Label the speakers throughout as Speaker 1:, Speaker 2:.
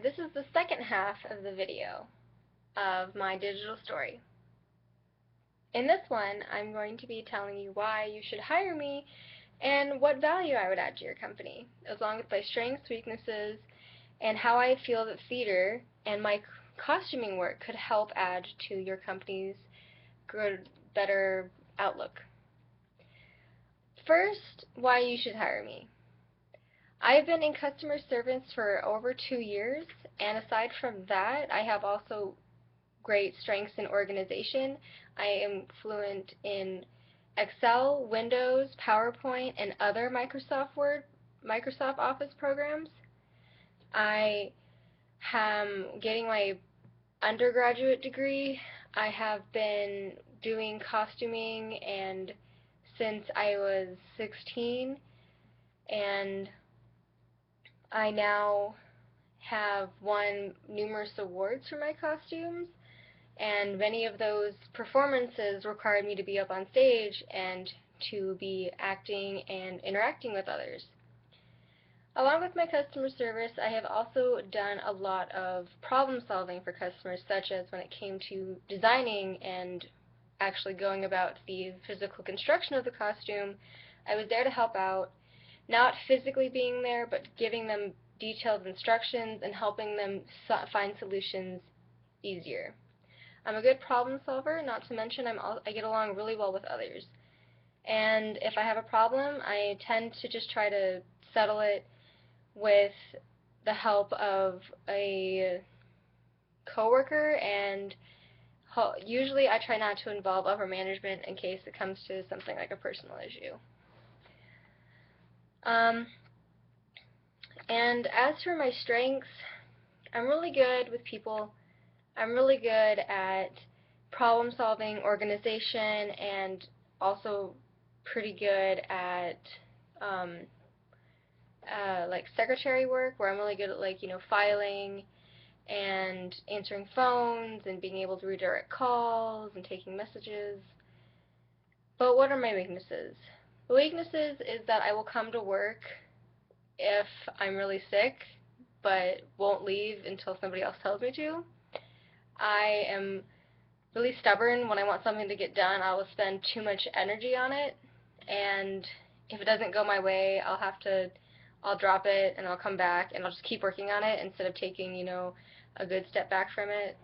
Speaker 1: and this is the second half of the video of my digital story. In this one, I'm going to be telling you why you should hire me and what value I would add to your company, along with my strengths, weaknesses, and how I feel that theater and my costuming work could help add to your company's good, better outlook. First, why you should hire me. I've been in customer service for over 2 years, and aside from that, I have also great strengths in organization. I am fluent in Excel, Windows, PowerPoint, and other Microsoft Office programs. I am getting my undergraduate degree. I have been doing costuming and since I was 16, and I now have won numerous awards for my costumes, and many of those performances required me to be up on stage and to be acting and interacting with others. Along with my customer service, I have also done a lot of problem solving for customers, such as when it came to designing and actually going about the physical construction of the costume. I was there to help out, not physically being there, but giving them detailed instructions and helping them find solutions easier. I'm a good problem solver, not to mention I get along really well with others. And if I have a problem, I tend to just try to settle it with the help of a coworker, and usually I try not to involve upper management in case it comes to something like a personal issue. And as for my strengths, I'm really good with people. I'm really good at problem solving, organization, and also pretty good at like secretary work, where I'm really good at, like, filing and answering phones and being able to redirect calls and taking messages. But what are my weaknesses? The weaknesses is that I will come to work if I'm really sick, but won't leave until somebody else tells me to. I am really stubborn. When I want something to get done, I will spend too much energy on it, and if it doesn't go my way, I'll drop it and I'll come back and I'll just keep working on it instead of taking, a good step back from it,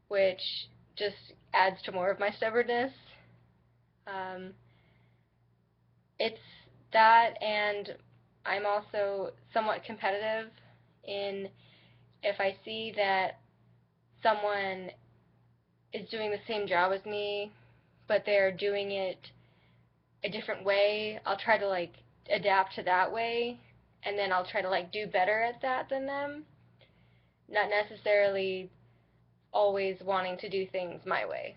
Speaker 1: which just adds to more of my stubbornness. It's that, and I'm also somewhat competitive in if I see that someone is doing the same job as me, but they're doing it a different way, I'll try to adapt to that way, and then I'll try to do better at that than them, not necessarily always wanting to do things my way.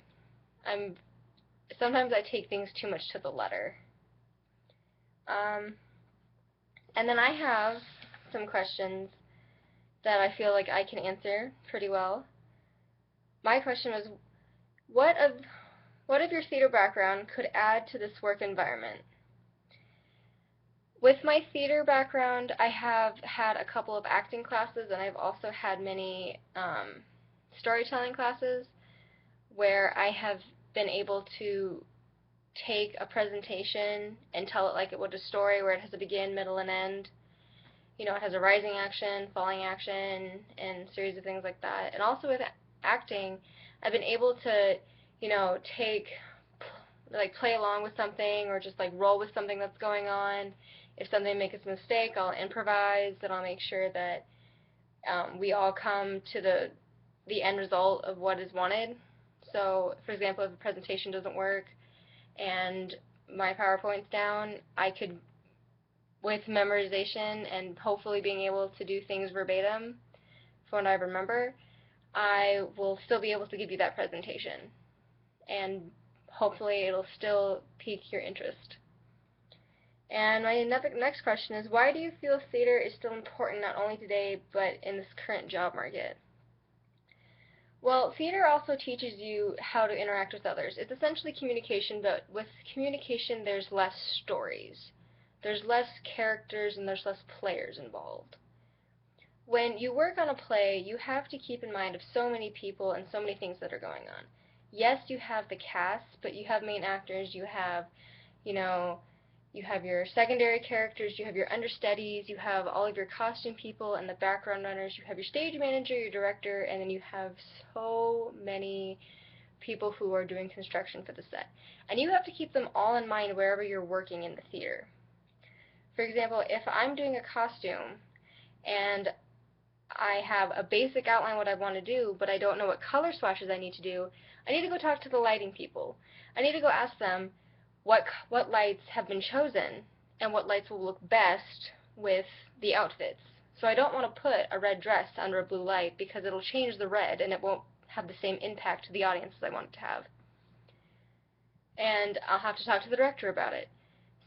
Speaker 1: Sometimes I take things too much to the letter. And then I have some questions that I feel like I can answer pretty well. My question was, what of your theater background could add to this work environment? With my theater background, I have had a couple of acting classes, and I've also had many storytelling classes where I have been able to take a presentation and tell it like it would a story, where it has a begin, middle, and end. It has a rising action, falling action, and a series of things like that. And also with acting, I've been able to, play along with something, or just roll with something that's going on. If something makes a mistake, I'll improvise, and I'll make sure that we all come to the end result of what is wanted. So, for example, if a presentation doesn't work and my PowerPoint's down, I could, with memorization and hopefully being able to do things verbatim from what I remember, I will still be able to give you that presentation, and hopefully it'll still pique your interest. And my next question is, why do you feel theater is still important not only today but in this current job market? Well, theater also teaches you how to interact with others. It's essentially communication, but with communication there's less stories. There's less characters and there's less players involved. When you work on a play, you have to keep in mind of so many people and so many things that are going on. Yes, you have the cast, but you have main actors, you have, you know, you have your secondary characters, you have your understudies, you have all of your costume people and the background runners, you have your stage manager, your director, and then you have so many people who are doing construction for the set. And you have to keep them all in mind wherever you're working in the theater. For example, if I'm doing a costume and I have a basic outline what I want to do, but I don't know what color swatches I need to do, I need to go talk to the lighting people. I need to go ask them what lights have been chosen and what lights will look best with the outfits. So I don't want to put a red dress under a blue light because it'll change the red and it won't have the same impact to the audience as I want it to have. And I'll have to talk to the director about it,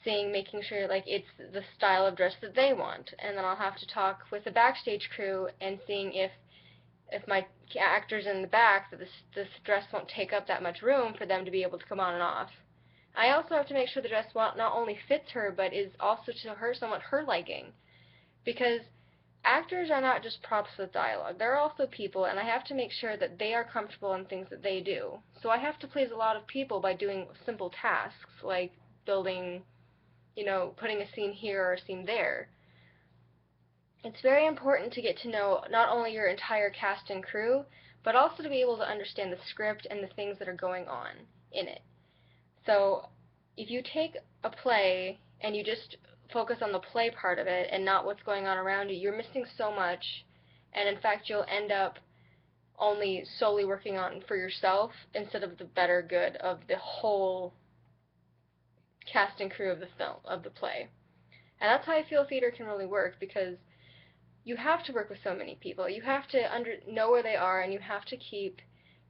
Speaker 1: making sure like it's the style of dress that they want. And then I'll have to talk with the backstage crew and seeing if my actors in the back, that this dress won't take up that much room for them to be able to come on and off. I also have to make sure the dress not only fits her, but is also to her somewhat her liking. Because actors are not just props with dialogue. They're also people, and I have to make sure that they are comfortable in things that they do. So I have to please a lot of people by doing simple tasks, like building, putting a scene here or a scene there. It's very important to get to know not only your entire cast and crew, but also to be able to understand the script and the things that are going on in it. So if you take a play and you just focus on the play part of it and not what's going on around you, you're missing so much, and in fact you'll end up only solely working on for yourself instead of the better good of the whole cast and crew of the film, of the play. And that's how I feel theater can really work, because you have to work with so many people. You have to know where they are, and you have to keep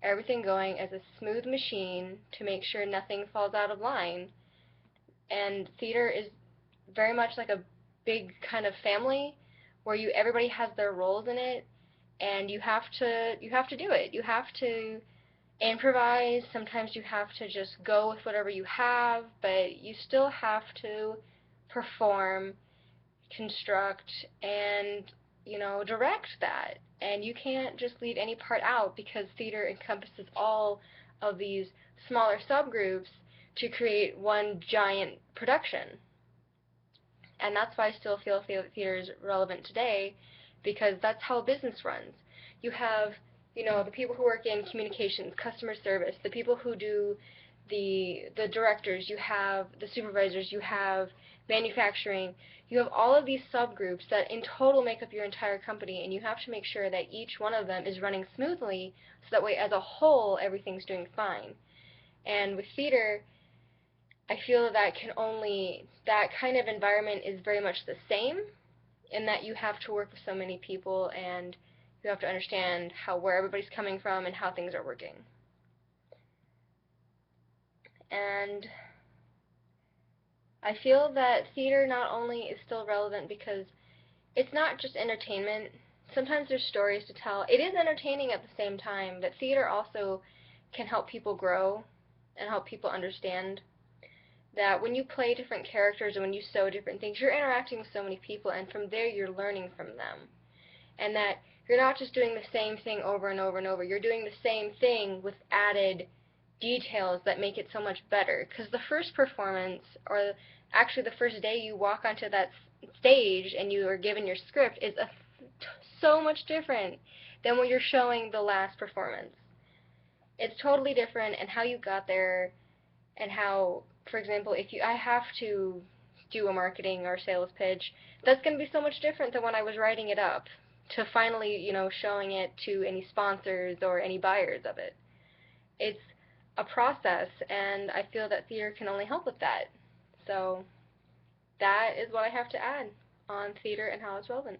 Speaker 1: everything going as a smooth machine to make sure nothing falls out of line. And theater is very much like a big kind of family where everybody has their roles in it, and you have to do it. You have to improvise. Sometimes you have to just go with whatever you have, but you still have to perform, construct, and direct that. And you can't just leave any part out, because theater encompasses all of these smaller subgroups to create one giant production. And that's why I still feel theater is relevant today, because that's how a business runs. You have, the people who work in communications, customer service, the people who do the directors, you have the supervisors, you have manufacturing, you have all of these subgroups that in total make up your entire company, and you have to make sure that each one of them is running smoothly, so that way as a whole everything's doing fine. And with theater, I feel that that kind of environment is very much the same, in that you have to work with so many people, and you have to understand where everybody's coming from and how things are working. And I feel that theater not only is still relevant because it's not just entertainment. Sometimes there's stories to tell. It is entertaining at the same time, but theater also can help people grow and help people understand that when you play different characters and when you sew different things, you're interacting with so many people, and from there you're learning from them. And that you're not just doing the same thing over and over and over. You're doing the same thing with added details that make it so much better. Because the first performance, or actually the first day you walk onto that stage and you are given your script, is so much different than when you're showing the last performance. It's totally different, and how you got there, and how, for example, if I have to do a marketing or sales pitch, that's going to be so much different than when I was writing it up to finally, showing it to any sponsors or any buyers of it. It's a process, and I feel that theater can only help with that. So that is what I have to add on theater and how it's relevant.